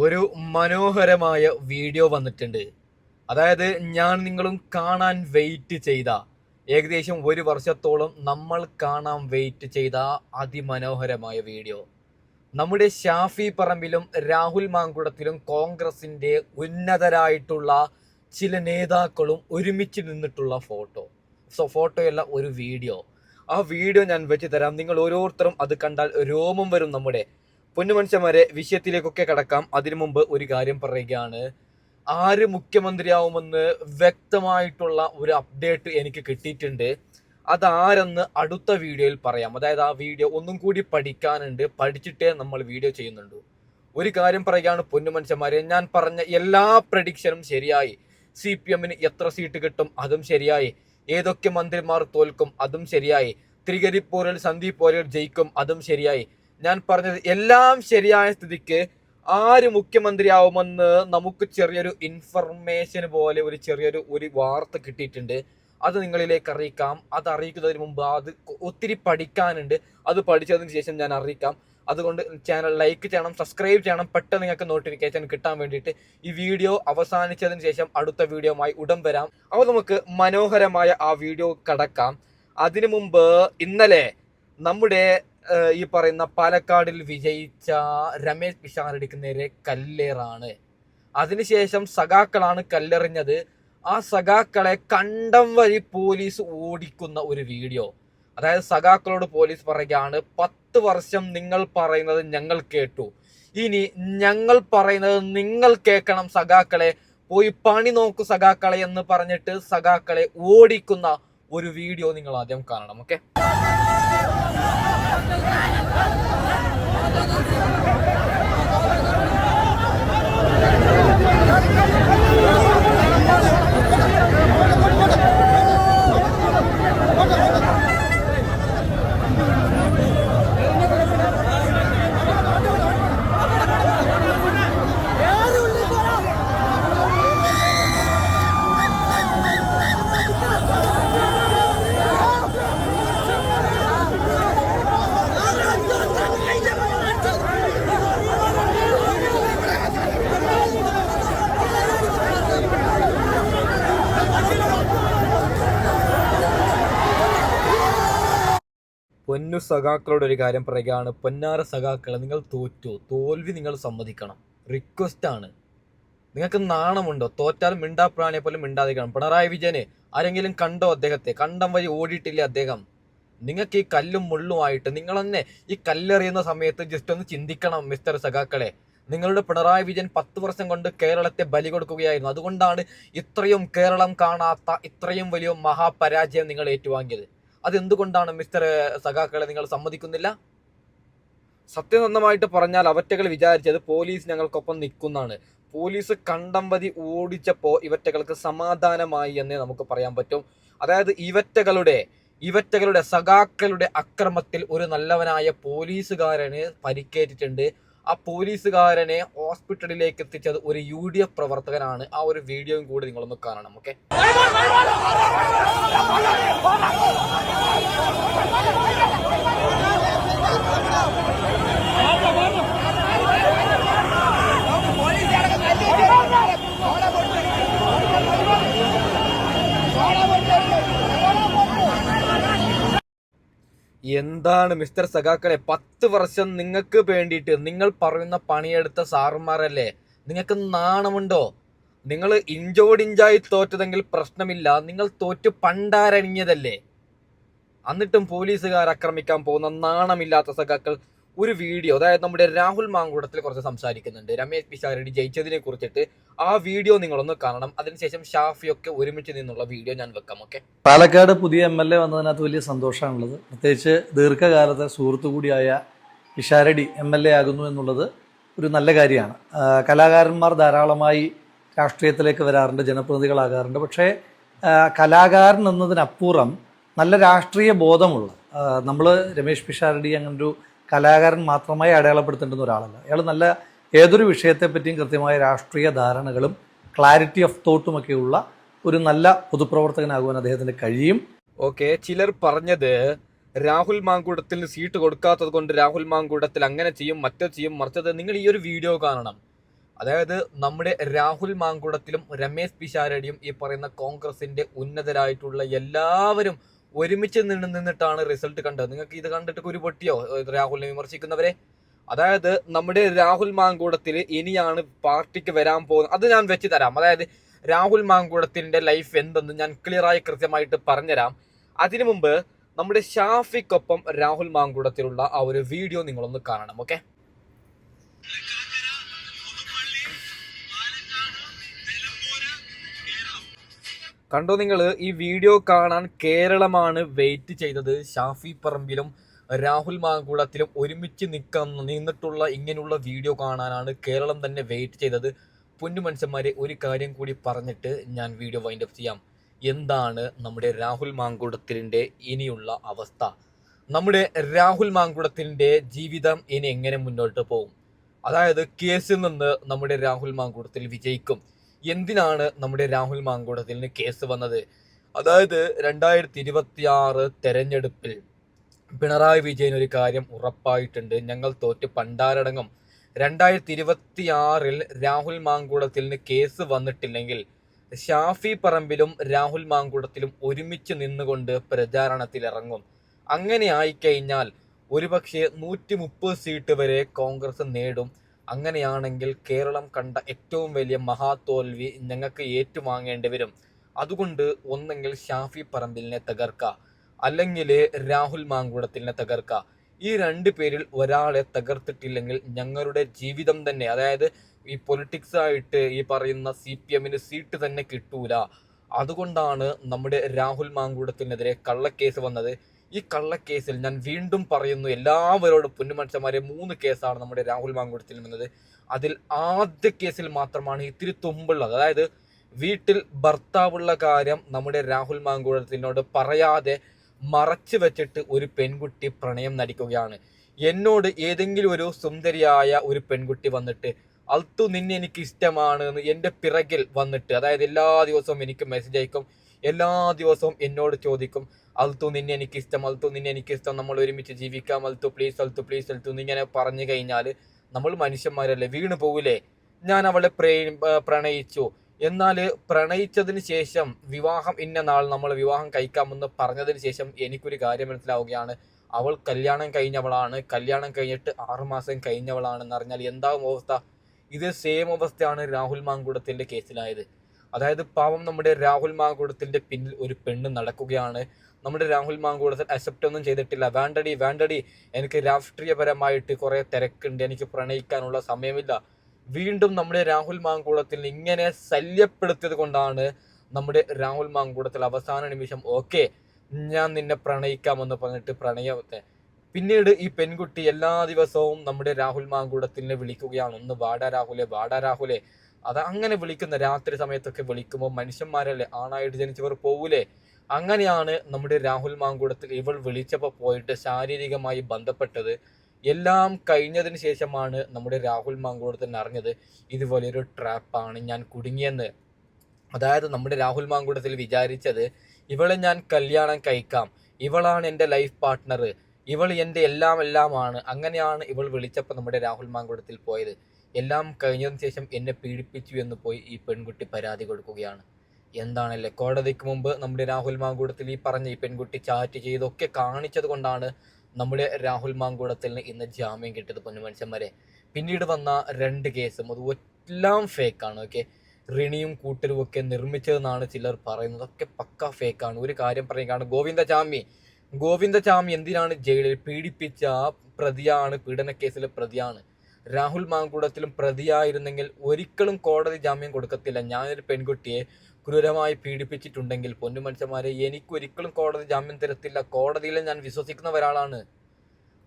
ഒരു മനോഹരമായ വീഡിയോ വന്നിട്ടുണ്ട്. അതായത് ഞാൻ നിങ്ങളും കാണാൻ വെയിറ്റ് ചെയ്ത ഏകദേശം 1 വർഷത്തോളം നമ്മൾ കാണാൻ വെയിറ്റ് ചെയ്ത അതിമനോഹരമായ വീഡിയോ. നമ്മുടെ ഷാഫി പറമ്പിലും രാഹുൽ മാങ്കുടത്തിലും കോൺഗ്രസിന്റെ ഉന്നതരായിട്ടുള്ള ചില നേതാക്കളും ഒരുമിച്ച് നിന്നിട്ടുള്ള ഫോട്ടോയല്ല, ഒരു വീഡിയോ. ആ വീഡിയോ ഞാൻ വെച്ച് തരാം. നിങ്ങൾ ഓരോരുത്തരും അത് കണ്ടാൽ രോമം വരും. നമ്മുടെ പൊന്നുമനുഷ്യന്മാരെ, വിഷയത്തിലേക്കൊക്കെ കടക്കാം. അതിനു മുമ്പ് ഒരു കാര്യം പറയുകയാണ്. ആര് മുഖ്യമന്ത്രിയാവുമെന്ന് വ്യക്തമായിട്ടുള്ള ഒരു അപ്ഡേറ്റ് എനിക്ക് കിട്ടിയിട്ടുണ്ട്. അതാരെന്ന് അടുത്ത വീഡിയോയിൽ പറയാം. അതായത് ആ വീഡിയോ ഒന്നും കൂടി പഠിക്കാനുണ്ട്, പഠിച്ചിട്ടേ നമ്മൾ വീഡിയോ ചെയ്യുന്നുണ്ട്. ഒരു കാര്യം പറയുകയാണ് പൊന്നുമനുഷ്യന്മാരെ, ഞാൻ പറഞ്ഞ എല്ലാ പ്രഡിക്ഷനും ശരിയായി. CPM-ന് എത്ര സീറ്റ് കിട്ടും അതും ശരിയായി. ഏതൊക്കെ മന്ത്രിമാർ തോൽക്കും അതും ശരിയായി. തൃക്കരിപ്പൂരിൽ സന്ദീപ് വാര്യർ ജയിക്കും അതും ശരിയായി. ഞാൻ പറഞ്ഞത് എല്ലാം ശരിയായ സ്ഥിതിക്ക് ആര് മുഖ്യമന്ത്രിയാവുമെന്ന് നമുക്ക് ചെറിയൊരു ഇൻഫർമേഷൻ പോലെ ഒരു വാർത്ത കിട്ടിയിട്ടുണ്ട്. അത് നിങ്ങളിലേക്ക് അറിയിക്കാം. അത് അറിയിക്കുന്നതിന് മുമ്പ് അത് ഒത്തിരി പഠിക്കാനുണ്ട്. അത് പഠിച്ചതിന് ശേഷം ഞാൻ അറിയിക്കാം. അതുകൊണ്ട് ചാനൽ ലൈക്ക് ചെയ്യണം, സബ്സ്ക്രൈബ് ചെയ്യണം. പെട്ടെന്ന് നിങ്ങൾക്ക് നോട്ടിഫിക്കേഷൻ കിട്ടാൻ വേണ്ടിയിട്ട്. ഈ വീഡിയോ അവസാനിച്ചതിന് ശേഷം അടുത്ത വീഡിയോയുമായി ഉടൻ വരാം. അപ്പോൾ നമുക്ക് മനോഹരമായ ആ വീഡിയോ കടക്കാം. അതിനു മുമ്പ് ഇന്നലെ നമ്മുടെ ഈ പറയുന്ന പാലക്കാടിൽ വിജയിച്ച രമേശ് പിഷാരടിക്ക് നേരെ കല്ലേറാണ്. അതിനുശേഷം സഖാക്കളാണ് കല്ലെറിഞ്ഞത്. ആ സഖാക്കളെ കണ്ടം വഴി പോലീസ് ഓടിക്കുന്ന ഒരു വീഡിയോ. അതായത് സഖാക്കളോട് പോലീസ് പറയുകയാണ്, 10 വർഷം നിങ്ങൾ പറയുന്നത് ഞങ്ങൾ കേട്ടു, ഇനി ഞങ്ങൾ പറയുന്നത് നിങ്ങൾ കേൾക്കണം സഖാക്കളെ, പോയി പണി നോക്കൂ സഖാക്കളെ എന്ന് പറഞ്ഞിട്ട് സഖാക്കളെ ഓടിക്കുന്ന ഒരു വീഡിയോ നിങ്ങൾ ആദ്യം കാണണം. ഓക്കെ, പൊന്നു സഖാക്കളോട് ഒരു കാര്യം പറയുകയാണ്. പൊന്നാര സഖാക്കളെ, നിങ്ങൾ തോൽവി നിങ്ങൾ സമ്മതിക്കണം. റിക്വസ്റ്റ് ആണ്. നിങ്ങൾക്ക് നാണമുണ്ടോ? തോറ്റാലും മിണ്ടാപ്രാണിയെ പോലും മിണ്ടാതിരിക്കണം. പിണറായി വിജയന് ആരെങ്കിലും കണ്ടോ? അദ്ദേഹത്തെ കണ്ടം വഴി ഓടിയിട്ടില്ലേ അദ്ദേഹം? നിങ്ങൾക്ക് ഈ കല്ലും മുള്ളുമായിട്ട് നിങ്ങൾ തന്നെ ഈ കല്ലെറിയുന്ന സമയത്ത് ജസ്റ്റ് ഒന്ന് ചിന്തിക്കണം മിസ്റ്റർ സഖാക്കളെ. നിങ്ങളുടെ പിണറായി വിജയൻ 10 വർഷം കൊണ്ട് കേരളത്തെ ബലി കൊടുക്കുകയായിരുന്നു. അതുകൊണ്ടാണ് ഇത്രയും കേരളം കാണാത്ത ഇത്രയും വലിയ മഹാപരാജയം നിങ്ങൾ ഏറ്റുവാങ്ങിയത്. അതെന്തുകൊണ്ടാണ് മിസ്റ്റർ സഖാക്കളെ നിങ്ങൾ സമ്മതിക്കുന്നില്ല? സത്യസന്ധമായിട്ട് പറഞ്ഞാൽ അവറ്റകൾ വിചാരിച്ചത് പോലീസ് ഞങ്ങൾക്കൊപ്പം നിൽക്കുന്നതാണ്. പോലീസ് കണ്ടംവതി ഓടിച്ചപ്പോൾ ഇവറ്റകൾക്ക് സമാധാനമായി എന്നേ നമുക്ക് പറയാൻ പറ്റും. അതായത് ഇവറ്റകളുടെ സഖാക്കളുടെ അക്രമത്തിൽ ഒരു നല്ലവനായ പോലീസുകാരന് പരിക്കേറ്റിട്ടുണ്ട്. ആ പോലീസുകാരനെ ഹോസ്പിറ്റലിലേക്ക് എത്തിച്ചത് ഒരു UDF പ്രവർത്തകനാണ്. ആ ഒരു വീഡിയോയും കൂടി നിങ്ങളൊന്ന് കാണണം. ഓക്കെ, എന്താണ് മിസ്റ്റർ സഖാക്കളെ, 10 വർഷം നിങ്ങൾക്ക് വേണ്ടിയിട്ട് നിങ്ങൾ പറയുന്ന പണിയെടുത്ത സാറുമാരല്ലേ? നിങ്ങൾക്ക് നാണമുണ്ടോ? നിങ്ങൾ ഇഞ്ചോടിഞ്ചായി തോറ്റതെങ്കിൽ പ്രശ്നമില്ല, നിങ്ങൾ തോറ്റ് പണ്ടാരണിഞ്ഞതല്ലേ? എന്നിട്ടും പോലീസുകാർ ആക്രമിക്കാൻ പോകുന്ന നാണമില്ലാത്ത സഖാക്കൾ ഒരു വീഡിയോ. അതായത് നമ്മുടെ രാഹുൽ മാങ്കൂടത്തിൽ കുറച്ച് സംസാരിക്കുന്നുണ്ട് രമേശ് പിഷാരടി ജയിച്ചതിനെ കുറിച്ചിട്ട്. ആ വീഡിയോ നിങ്ങളൊന്ന് കാണണം. അതിനുശേഷം ഷാഫിയൊക്കെ ഒരുമിച്ച് നിന്നുള്ള വീഡിയോ ഞാൻ വെക്കാം. ഓക്കെ, പാലക്കാട് പുതിയ MLA വന്നതിനകത്ത് വലിയ സന്തോഷമാണുള്ളത്. പ്രത്യേകിച്ച് ദീർഘകാലത്തെ സുഹൃത്തു കൂടിയായ പിഷാരടി MLA ആകുന്നു എന്നുള്ളത് ഒരു നല്ല കാര്യമാണ്. കലാകാരന്മാർ ധാരാളമായി രാഷ്ട്രീയത്തിലേക്ക് വരാറുണ്ട്, ജനപ്രതിനിധികളാകാറുണ്ട്. പക്ഷേ കലാകാരൻ എന്നതിനപ്പുറം നല്ല രാഷ്ട്രീയ ബോധമുള്ള നമ്മൾ രമേശ് പിഷാരടി അങ്ങനൊരു കലാകാരൻ മാത്രമായി അടയാളപ്പെടുത്തേണ്ടുന്ന ഒരാളല്ല. അയാൾ നല്ല ഏതൊരു വിഷയത്തെപ്പറ്റിയും കൃത്യമായ രാഷ്ട്രീയ ധാരണകളും ക്ലാരിറ്റി ഓഫ് തോട്ടുമൊക്കെയുള്ള ഒരു നല്ല പൊതുപ്രവർത്തകനാകുവാൻ അദ്ദേഹത്തിന് കഴിയും. ഓക്കെ, ചിലർ പറഞ്ഞത് രാഹുൽ മാങ്കൂടത്തിൽ സീറ്റ് കൊടുക്കാത്തത് കൊണ്ട് രാഹുൽ മാങ്കൂടത്തിൽ അങ്ങനെ ചെയ്യും, മറ്റത് ചെയ്യും, മറിച്ചത്. നിങ്ങൾ ഈ ഒരു വീഡിയോ കാണണം. അതായത് നമ്മുടെ രാഹുൽ മാങ്കുടത്തിലും രമേശ് പിഷാരടിയും ഈ പറയുന്ന കോൺഗ്രസിന്റെ ഉന്നതരായിട്ടുള്ള എല്ലാവരും ഒരുമിച്ച് നിന്നിട്ടാണ് റിസൾട്ട് കണ്ടത്. നിങ്ങൾക്ക് ഇത് കണ്ടിട്ട് ഒരു പൊട്ടിയോ രാഹുലിനെ വിമർശിക്കുന്നവരെ? അതായത് നമ്മുടെ രാഹുൽ മാങ്കൂടത്തിൽ ഇനിയാണ് പാർട്ടിക്ക് വരാൻ പോകുന്നത്. അത് ഞാൻ വെച്ച് തരാം. അതായത് രാഹുൽ മാങ്കൂടത്തിന്റെ ലൈഫ് എന്തെന്ന് ഞാൻ ക്ലിയറായി കൃത്യമായിട്ട് പറഞ്ഞുതരാം. അതിനു മുമ്പ് നമ്മുടെ ഷാഫിക്കൊപ്പം രാഹുൽ മാങ്കൂടത്തിലുള്ള ആ ഒരു വീഡിയോ നിങ്ങളൊന്ന് കാണണം. ഓക്കെ, കണ്ടോ നിങ്ങൾ? ഈ വീഡിയോ കാണാൻ കേരളമാണ് വെയിറ്റ് ചെയ്തത്. ഷാഫി പറമ്പിലും രാഹുൽ മാങ്കുളത്തിലും ഒരുമിച്ച് നിന്നിട്ടുള്ള ഇങ്ങനെയുള്ള വീഡിയോ കാണാനാണ് കേരളം തന്നെ വെയിറ്റ് ചെയ്തത്. പൊന്നു മനുഷ്യന്മാരെ, ഒരു കാര്യം കൂടി പറഞ്ഞിട്ട് ഞാൻ വീഡിയോ വൈൻഡപ്പ് ചെയ്യാം. എന്താണ് നമ്മുടെ രാഹുൽ മാങ്കുളത്തിൻ്റെ ഇനിയുള്ള അവസ്ഥ? നമ്മുടെ രാഹുൽ മാങ്കുളത്തിൻ്റെ ജീവിതം ഇനി എങ്ങനെ മുന്നോട്ട് പോകും? അതായത് കേസിൽ നിന്ന് നമ്മുടെ രാഹുൽ മാങ്കുളത്തിൽ വിജയിക്കും. എന്തിനാണ് നമ്മുടെ രാഹുൽ മാങ്കുളത്തിന് കേസ് വന്നത്? അതായത് 2026 തെരഞ്ഞെടുപ്പിൽ പിണറായി വിജയൻ ഒരു കാര്യം ഉറപ്പായിട്ടുണ്ട്: ഞങ്ങൾ തോറ്റ് പണ്ടാരടങ്ങും. 2026 രാഹുൽ മാങ്കുളത്തിന് കേസ് വന്നിട്ടില്ലെങ്കിൽ ഷാഫി പറമ്പിലും രാഹുൽ മാങ്കുളത്തിലും ഒരുമിച്ച് നിന്നുകൊണ്ട് പ്രചാരണത്തിൽ ഇറങ്ങും. അങ്ങനെ ആയിക്കഴിഞ്ഞാൽ ഒരുപക്ഷെ 130 സീറ്റ് വരെ കോൺഗ്രസ് നേടും. അങ്ങനെയാണെങ്കിൽ കേരളം കണ്ട ഏറ്റവും വലിയ മഹാതോൽവി ഞങ്ങൾക്ക് ഏറ്റുവാങ്ങേണ്ടി വരും. അതുകൊണ്ട് ഒന്നെങ്കിൽ ഷാഫി പറമ്പിലിനെ തകർക്കുക, അല്ലെങ്കിൽ രാഹുൽ മാങ്കുളത്തിനെ തകർക്കുക. ഈ രണ്ടു പേരിൽ ഒരാളെ തകർത്തിട്ടില്ലെങ്കിൽ ഞങ്ങളുടെ ജീവിതം തന്നെ, അതായത് ഈ പൊളിറ്റിക്സ് ആയിട്ട് ഈ പറയുന്ന CPM സീറ്റ് തന്നെ കിട്ടൂല. അതുകൊണ്ടാണ് നമ്മുടെ രാഹുൽ മാങ്കുളത്തിനെതിരെ കള്ളക്കേസ് വന്നത്. ഈ കള്ളക്കേസിൽ ഞാൻ വീണ്ടും പറയുന്നു എല്ലാവരോടും, പൊന്നുമനുഷ്യന്മാരെ, 3 കേസാണ് നമ്മുടെ രാഹുൽ മാങ്കുളത്തിൽ വന്നത്. അതിൽ ആദ്യ കേസിൽ മാത്രമാണ് ഇത്തിരി തുമ്പുള്ളത്. അതായത് വീട്ടിൽ ഭർത്താവുള്ള കാര്യം നമ്മുടെ രാഹുൽ മാങ്കുളത്തിനോട് പറയാതെ മറച്ചു വെച്ചിട്ട് ഒരു പെൺകുട്ടി പ്രണയം നടിക്കുകയാണ്. എന്നോട് ഏതെങ്കിലും ഒരു സുന്ദരിയായ ഒരു പെൺകുട്ടി വന്നിട്ട് അൽത്തു നിന്നെ എനിക്ക് ഇഷ്ടമാണ് എന്ന് എൻ്റെ പിറകിൽ വന്നിട്ട്, അതായത് എല്ലാ ദിവസവും എനിക്ക് മെസ്സേജ് അയക്കും, എല്ലാ ദിവസവും എന്നോട് ചോദിക്കും, അൽത്തു നിന്നെ എനിക്ക് ഇഷ്ടം, അൽത്തു നിന്നെ എനിക്ക് ഇഷ്ടം, നമ്മൾ ഒരുമിച്ച് ജീവിക്കാം, അൽത്തു പ്ലീസ്, അൽത്തു പ്ലീസ്, അൽത്തു എന്നിങ്ങനെ പറഞ്ഞു കഴിഞ്ഞാൽ നമ്മൾ മനുഷ്യന്മാരല്ലേ, വീണ് പോവില്ലേ? ഞാൻ അവളെ പ്രണയിച്ചു. എന്നാൽ പ്രണയിച്ചതിന് ശേഷം വിവാഹം ഇന്ന നാൾ നമ്മൾ വിവാഹം കഴിക്കാമെന്ന് പറഞ്ഞതിന് ശേഷം എനിക്കൊരു കാര്യം മനസ്സിലാവുകയാണ്: അവൾ കല്യാണം കഴിഞ്ഞവളാണ്. കല്യാണം കഴിഞ്ഞിട്ട് 6 മാസം കഴിഞ്ഞവളാണെന്ന് അറിഞ്ഞാൽ എന്താവും അവസ്ഥ? ഇത് സെയിം അവസ്ഥയാണ് രാഹുൽ മാങ്കുളത്തിന്റെ കേസിലായത്. അതായത് പാവം നമ്മുടെ രാഹുൽ മാങ്കുളത്തിന്റെ പിന്നിൽ ഒരു പെണ്ണ് നടക്കുകയാണ്. നമ്മുടെ രാഹുൽ മാങ്കുളത്തിൽ അക്സെപ്റ്റ് ഒന്നും ചെയ്തിട്ടില്ല. വേണ്ടടി, എനിക്ക് രാഷ്ട്രീയപരമായിട്ട് കുറെ തിരക്കുണ്ട്, എനിക്ക് പ്രണയിക്കാനുള്ള സമയമില്ല. വീണ്ടും നമ്മുടെ രാഹുൽ മാങ്കുളത്തിൽ ഇങ്ങനെ ശല്യപ്പെടുത്തിയത് കൊണ്ടാണ് നമ്മുടെ രാഹുൽ മാങ്കുളത്തിൽ അവസാന നിമിഷം ഓക്കെ ഞാൻ നിന്നെ പ്രണയിക്കാമെന്ന് പറഞ്ഞിട്ട് പ്രണയത്തെ. പിന്നീട് ഈ പെൺകുട്ടി എല്ലാ ദിവസവും നമ്മുടെ രാഹുൽ മാങ്കുളത്തിനെ വിളിക്കുകയാണ്: ഒന്ന് വാടാ രാഹുലെ. അത് അങ്ങനെ വിളിക്കുന്ന രാത്രി സമയത്തൊക്കെ വിളിക്കുമ്പോൾ മനുഷ്യന്മാരല്ലേ, ആണായിട്ട് ജനിച്ചവർ പോവൂലേ? അങ്ങനെയാണ് നമ്മുടെ രാഹുൽ മാങ്കുളത്തിൽ ഇവൾ വിളിച്ചപ്പോൾ പോയിട്ട് ശാരീരികമായി ബന്ധപ്പെട്ടത്. എല്ലാം കഴിഞ്ഞതിന് ശേഷമാണ് നമ്മുടെ രാഹുൽ മാങ്കുളത്തിന് അറിഞ്ഞത് ഇതുപോലെയൊരു ട്രാപ്പാണ് ഞാൻ കുടുങ്ങിയെന്ന്. അതായത് നമ്മുടെ രാഹുൽ മാങ്കുളത്തിൽ വിചാരിച്ചത് ഇവളെ ഞാൻ കല്യാണം കഴിക്കാം, ഇവളാണ് എൻ്റെ ലൈഫ് പാർട്ട്ണർ, ഇവൾ എൻ്റെ എല്ലാമാണ്. അങ്ങനെയാണ് ഇവൾ വിളിച്ചപ്പോൾ നമ്മുടെ രാഹുൽ മാങ്കുളത്തിൽ പോയത്. എല്ലാം കഴിഞ്ഞതിന് ശേഷം എന്നെ പീഡിപ്പിച്ചു എന്ന് പോയി ഈ പെൺകുട്ടി പരാതി കൊടുക്കുകയാണ്. എന്താണല്ലേ, കോടതിക്ക് മുമ്പ് നമ്മുടെ രാഹുൽ മാങ്കുളത്തിൽ ഈ പറഞ്ഞ ഈ പെൺകുട്ടി ചാറ്റ് ചെയ്തൊക്കെ കാണിച്ചത് കൊണ്ടാണ് നമ്മുടെ രാഹുൽ മാങ്കുളത്തിന് ഇന്ന് ജാമ്യം കിട്ടിയത്. പൊന്നുമനുഷ്യന്മാരെ, പിന്നീട് വന്ന 2 കേസും അത് എല്ലാം ഫേക്കാണ്. ഓക്കെ, റിണിയും കൂട്ടരും ഒക്കെ നിർമ്മിച്ചതെന്നാണ് ചിലർ പറയുന്നത്. അതൊക്കെ പക്ക ഫേക്കാണ്. ഒരു കാര്യം പറയുകയാണ്, ഗോവിന്ദചാമി എന്തിനാണ് ജയിലിൽ? പീഡിപ്പിച്ച പ്രതിയാണ്, പീഡനക്കേസിലെ പ്രതിയാണ്. രാഹുൽ മാങ്കുളത്തിലും പ്രതിയായിരുന്നെങ്കിൽ ഒരിക്കലും കോടതി ജാമ്യം കൊടുക്കത്തില്ല. ഞാനൊരു പെൺകുട്ടിയെ ക്രൂരമായി പീഡിപ്പിച്ചിട്ടുണ്ടെങ്കിൽ പൊന്നുമനുഷ്യന്മാരെ, എനിക്കൊരിക്കലും കോടതി ജാമ്യം തരത്തില്ല. കോടതിയിൽ ഞാൻ വിശ്വസിക്കുന്ന ഒരാളാണ്.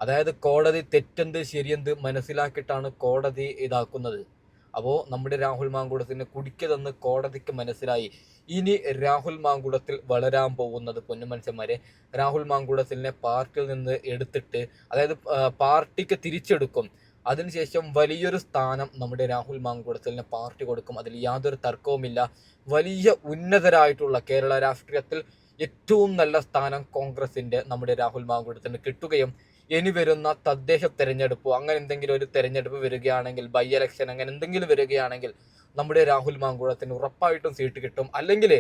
അതായത് കോടതി തെറ്റെന്ത് ശരിയെന്ത് മനസ്സിലാക്കിയിട്ടാണ് കോടതി ഇതാക്കുന്നത്. അപ്പോൾ നമ്മുടെ രാഹുൽ മാങ്കുളത്തിന് കുടിക്കതെന്ന് കോടതിക്ക് മനസ്സിലായി. ഇനി രാഹുൽ മാങ്കുളത്തിൽ വളരാൻ പോകുന്നത് പൊന്നുമനുഷ്യന്മാരെ, രാഹുൽ മാങ്കുളത്തിനെ പാർട്ടിയിൽ നിന്ന് എടുത്തിട്ട്, അതായത് പാർട്ടിക്ക് തിരിച്ചെടുക്കും. അതിനുശേഷം വലിയൊരു സ്ഥാനം നമ്മുടെ രാഹുൽ മാങ്കുളത്തിന് പാർട്ടി കൊടുക്കും. അതിൽ യാതൊരു തർക്കവുമില്ല. വലിയ ഉന്നതരായിട്ടുള്ള കേരള രാഷ്ട്രീയത്തിൽ ഏറ്റവും നല്ല സ്ഥാനം കോൺഗ്രസിന്റെ നമ്മുടെ രാഹുൽ മാങ്കുളത്തിന് കിട്ടുകയും ഇനി വരുന്ന തദ്ദേശ തെരഞ്ഞെടുപ്പോ അങ്ങനെ എന്തെങ്കിലും ഒരു തെരഞ്ഞെടുപ്പ് വരികയാണെങ്കിൽ, ബൈ ഇലക്ഷൻ അങ്ങനെ എന്തെങ്കിലും വരികയാണെങ്കിൽ നമ്മുടെ രാഹുൽ മാങ്കൂട്ടത്തിന് ഉറപ്പായിട്ടും സീറ്റ് കിട്ടും. അല്ലെങ്കിൽ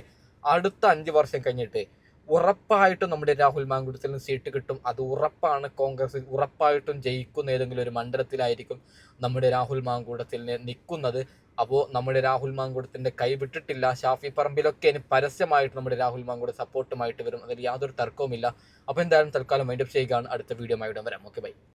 അടുത്ത 5 വർഷം കഴിഞ്ഞിട്ട് ഉറപ്പായിട്ടും നമ്മുടെ രാഹുൽ മാങ്കൂട്ടത്തിന് സീറ്റ് കിട്ടും. അത് ഉറപ്പാണ്. കോൺഗ്രസ് ഉറപ്പായിട്ടും ജയിക്കുന്ന ഏതെങ്കിലും ഒരു മണ്ഡലത്തിലായിരിക്കും നമ്മുടെ രാഹുൽ മാങ്കൂട്ടത്തിന് നിൽക്കുന്നത്. അപ്പോൾ നമ്മുടെ രാഹുൽ മാങ്കൂട്ടത്തിന്റെ കൈ വിട്ടിട്ടില്ല. ഷാഫി പറമ്പിലൊക്കെ ഇനി പരസ്യമായിട്ട് നമ്മുടെ രാഹുൽ മാങ്കൂട്ടം സപ്പോർട്ടുമായിട്ട് വരും. അതിൽ യാതൊരു തർക്കവുമില്ല. അപ്പോൾ എന്തായാലും തൽക്കാലം വൈൻഡപ്പ് ചെയ്യുകയാണ്. അടുത്ത വീഡിയോ ആയിട്ട് വരാം. Okay, by.